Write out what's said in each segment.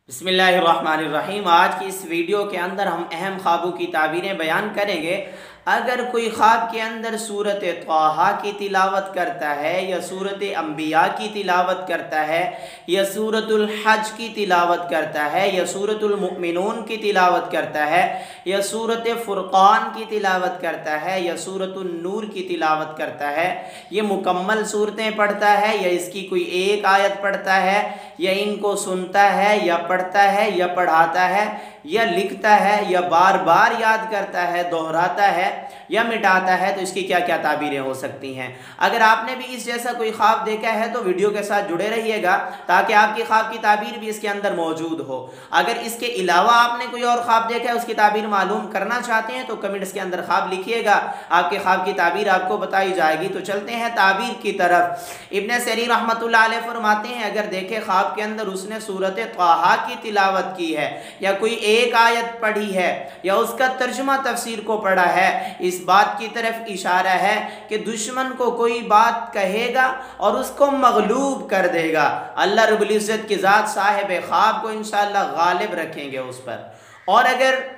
बिस्मिल्लाहिर्रहमानिर्रहीम। आज की इस वीडियो के अंदर हम अहम ख्वाबों की ताबीरें बयान करेंगे। अगर कोई ख्वाब के अंदर सूरत तौहा की तिलावत करता है या सूरत अंबिया की तिलावत करता है या सूरतुल हज की तिलावत करता है या सूरतुल मुमिनून की तिलावत करता है या सूरत फुरकान की तिलावत करता है या सूरतुन नूर की तिलावत करता है, ये मुकम्मल सूरतें पढ़ता है या इसकी कोई एक आयत पढ़ता है या इनको सुनता है या पढ़ता है या पढ़ाता है या लिखता है या बार बार याद करता है, दोहराता है या मिटाता है, तो इसकी क्या क्या ताबीरें हो सकती हैं। अगर आपने भी इस जैसा कोई ख्वाब देखा है तो वीडियो के साथ जुड़े रहिएगा ताकि आपकी ख्वाब की ताबीर भी इसके अंदर मौजूद हो। अगर इसके अलावा आपने कोई और ख्वाब देखा है, उसकी ताबीर मालूम करना चाहते हैं तो कमेंट्स के अंदर ख्वाब लिखिएगा, आपके ख्वाब की ताबीर आपको बताई जाएगी। तो चलते हैं ताबीर की तरफ। इब्न सरी रहमतुल्लाह अलैह फरमाते हैं, अगर देखे ख्वाब के अंदर उसने सूरत तौहा की तिलावत की है या कोई एक आयत पढ़ी है या उसका तर्जुमा तफसीर को पढ़ा है, इस बात की तरफ इशारा है कि दुश्मन को कोई बात कहेगा और उसको मगलूब कर देगा। अल्लाह रब्बुल इज़्ज़त की ज़ात साहिब ख्वाब को इंशाअल्लाह गालिब रखेंगे उस पर। और अगर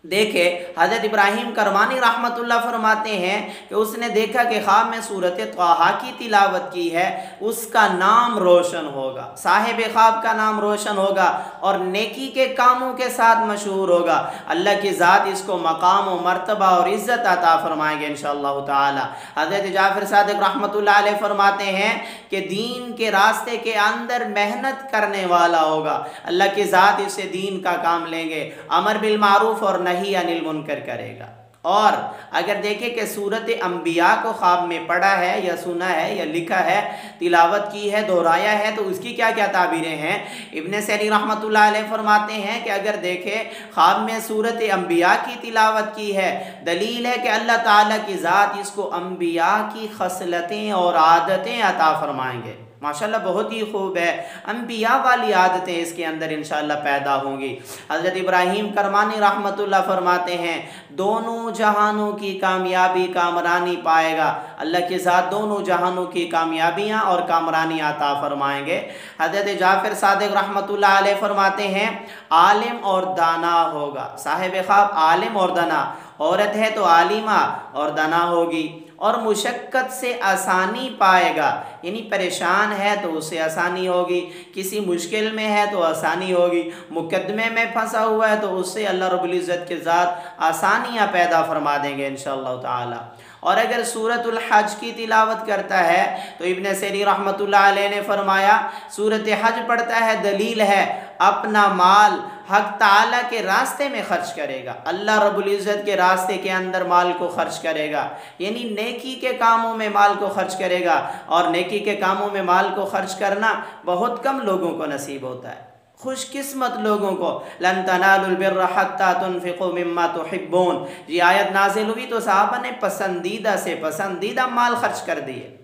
देखे हज़रत इब्राहीम करमानी रहमतुल्लाह फरमाते हैं कि उसने देखा कि ख्वाब में सूरत तौहा की तिलावत की है, उसका नाम रोशन होगा, साहिब ख्वाब का नाम रोशन होगा और नेकी के कामों के साथ मशहूर होगा। अल्लाह की ज़ात इसको मकाम व मर्तबा और इज़्ज़त अता फरमाएंगे इंशाअल्लाह ताला। हज़रत जाफ़र सादिक़ रहमतुल्लाह अलैह फरमाते हैं कि दीन के रास्ते के अंदर मेहनत करने वाला होगा, अल्लाह की ज़ात इससे दीन का काम लेंगे, अमर बिल मारूफ और नही अनिल मुनकर करेगा। और अगर देखे कि सूरत अंबिया को ख्वाब में पढ़ा है या सुना है या लिखा है, तिलावत की है, दोहराया है, तो उसकी क्या क्या ताबीरें हैं। इब्न सरी रहमतुल्लाह अलैह फरमाते हैं कि अगर देखे ख्वाब में सूरत अंबिया की तिलावत की है, दलील है कि अल्लाह ताला की ज़ात इसको अंबिया की खसलतें और आदतें अता फरमाएंगे। माशाल्लाह बहुत ही खूब है, अंबिया वाली आदतें इसके अंदर इंशाअल्लाह पैदा होंगी। हज़रत इब्राहीम करमानी रहमतुल्लाह फरमाते हैं, दोनों जहानों की कामयाबी कामरानी पाएगा, अल्लाह के साथ दोनों जहानों की कामयाबियाँ और कामरानी अता फरमाएंगे। हज़रत जाफ़र सादिक़ रहमतुल्लाह अलैह फरमाते हैं, आलिम और दाना होगा, साहिब ख्वाब आलिम और दाना, औरत है तो आलिमा और दाना होगी। और मुशक्क़त से आसानी पाएगा, यानी परेशान है तो उससे आसानी होगी, किसी मुश्किल में है तो आसानी होगी, मुकदमे में फंसा हुआ है तो उससे अल्लाह रब्बुल इज़्ज़त के ज़ात आसानियाँ पैदा फरमा देंगे इंशाअल्लाह ताला। और अगर सूरतुल हज की तिलावत करता है तो इब्न सरी रहमतुल्लाह अलैह ने फरमाया, सूरत हज पढ़ता है, दलील है अपना माल हक ताला के रास्ते में खर्च करेगा, अल्लाह रब्बुल इज़्ज़त के रास्ते के अंदर माल को खर्च करेगा, यानी नेकी के कामों में माल को खर्च करेगा। और नेकी के कामों में माल को खर्च करना बहुत कम लोगों को नसीब होता है, खुशकिस्मत लोगों को। लन तनालुल बिर्रा हत्ता तुनफिकू मिम्मा तुहिब्बून, ये आयत नाज़िल हुई तो सहाबा ने पसंदीदा से पसंदीदा माल खर्च कर दिए,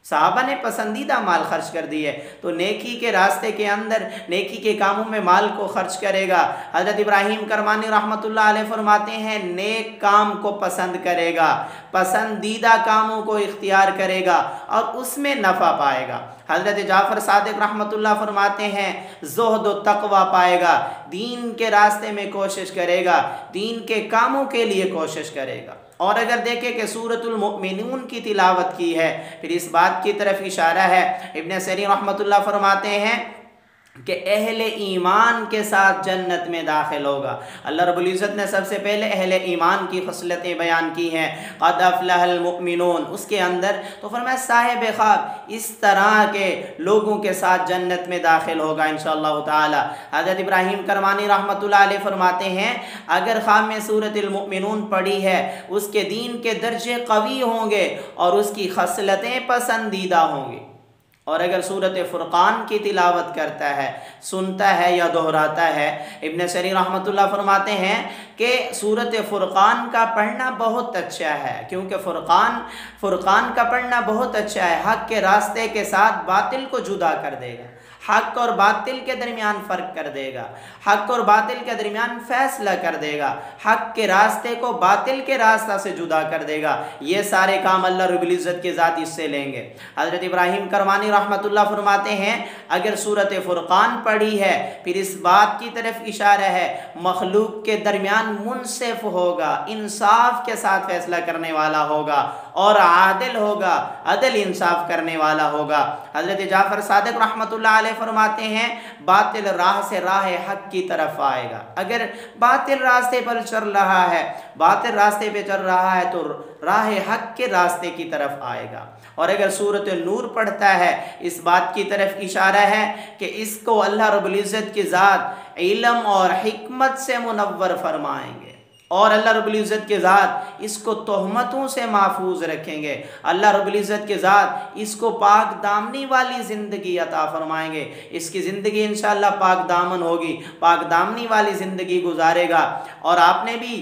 सहाबा ने पसंदीदा माल खर्च कर दिए। तो नेकी के रास्ते के अंदर नेकी के कामों में माल को खर्च करेगा। हज़रत इब्राहीम करमानी रहमतुल्लाह अलैह फरमाते हैं, नेक काम को पसंद करेगा, पसंदीदा कामों को इख्तियार करेगा और उसमें नफ़ा पाएगा। हज़रत जाफ़र सादिक़ रहमतुल्लाह फरमाते हैं, ज़ुहद व तक़वा पाएगा, दीन के रास्ते में कोशिश करेगा, दीन के कामों के लिए कोशिश करेगा। और अगर देखें कि सूरतुल मुमिनून की तिलावत की है, फिर इस बात की तरफ इशारा है। इब्न सरी रहमतुल्लाह फरमाते हैं कि अहले ईमान के साथ जन्नत में दाखिल होगा। अल्लाह रब्बुल इज़्ज़त ने सबसे पहले अहले ईमान की खसलतें बयान की हैं, क़द अफ़लहल मुमिनून, उसके अंदर तो फरमाया साहिब ख्वाब इस तरह के लोगों के साथ जन्नत में दाखिल होगा इंशाअल्लाह ताला। हज़रत इब्राहीम करमानी रहमतुल्लाह अलैह फरमाते हैं, अगर ख्वाब में सूरतुल मुमिनून पढ़ी है, उसके दीन के दर्जे कवी होंगे और उसकी खसलतें पसंदीदा होंगी। और अगर सूरत फुरकान की तिलावत करता है, सुनता है या दोहराता है, इब्न सरी रहमतुल्लाह फरमाते हैं कि सूरत फुरकान का पढ़ना बहुत अच्छा है, क्योंकि फुरकान का पढ़ना बहुत अच्छा है, हक़ के रास्ते के साथ बातिल को जुदा कर देगा, हक और बातिल के दरमियान फ़र्क कर देगा, हक और बातिल के दरमियान फ़ैसला कर देगा, हक के रास्ते को बातिल के रास्ता से जुदा कर देगा। ये सारे काम अल्लाह रब्बुल इज़्ज़त की ज़ात इससे लेंगे। हज़रत इब्राहीम करमानी रहमतुल्लाह फरमाते हैं, अगर सूरत फुरक़ान पढ़ी है फिर इस बात की तरफ इशारा है मखलूक के दरमियान मुनसिफ होगा, इंसाफ के साथ फैसला करने वाला होगा और आदिल होगा, अदल इंसाफ करने वाला होगा। हज़रत जाफ़र सादिक़ रहमतुल्लाह अलैह फरमाते हैं, बातिल राह से राह हक की तरफ आएगा। अगर बातिल रास्ते पर चल रहा है, बातिल रास्ते पे चल रहा है तो राह हक के रास्ते की तरफ आएगा। और अगर सूरत नूर पढ़ता है, इस बात की तरफ इशारा है कि इसको अल्लाह रब्बुल इज़्ज़त की ज़ात इल्म और हिकमत से मुनव्वर फरमाएंगे और अल्लाह रब्बुल इज़्ज़त के ज़ात इसको तोहमतों से महफूज रखेंगे। अल्लाह रब्बुल इज़्ज़त के ज़ात इसको पाक दामनी वाली ज़िंदगी अता फरमाएंगे। इसकी ज़िंदगी इंशाअल्लाह पाक दामन होगी, पाक दामनी वाली ज़िंदगी गुजारेगा। और आपने भी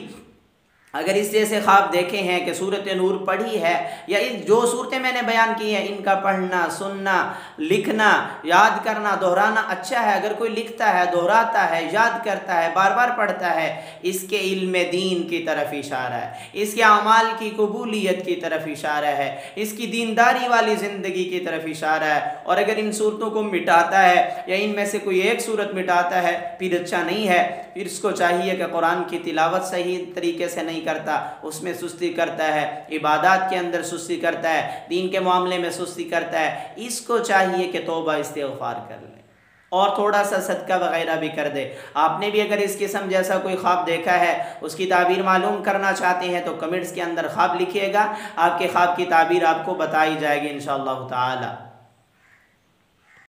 अगर इस जैसे ख्वाब देखे हैं कि सूरत नूर पढ़ी है या इन जो सूरतें मैंने बयान की हैं इनका पढ़ना, सुनना, लिखना, याद करना, दोहराना अच्छा है। अगर कोई लिखता है, दोहराता है, याद करता है, बार बार पढ़ता है, इसके इल्म दीन की तरफ इशारा है, इसके अमाल की कबूलियत की तरफ इशारा है, इसकी दीनदारी वाली ज़िंदगी की तरफ इशारा है। और अगर इन सूरतों को मिटाता है या इनमें से कोई एक सूरत मिटाता है फिर अच्छा नहीं है। फिर इसको चाहिए कि कुरान की तिलावत सही तरीके से नहीं करता, उसमें सुस्ती करता है, इबादत के अंदर सुस्ती करता है, दीन के मामले में सुस्ती करता है, इसको चाहिए कि तौबा इस्तिग़फ़ार कर ले और थोड़ा सा सदका वगैरह भी कर दे। आपने भी अगर इस किस्म जैसा कोई ख्वाब देखा है, उसकी ताबीर मालूम करना चाहते हैं तो कमेंट्स के अंदर ख्वाब लिखिएगा, आपके ख्वाब की ताबीर आपको बताई जाएगी इंशाअल्लाह ताला।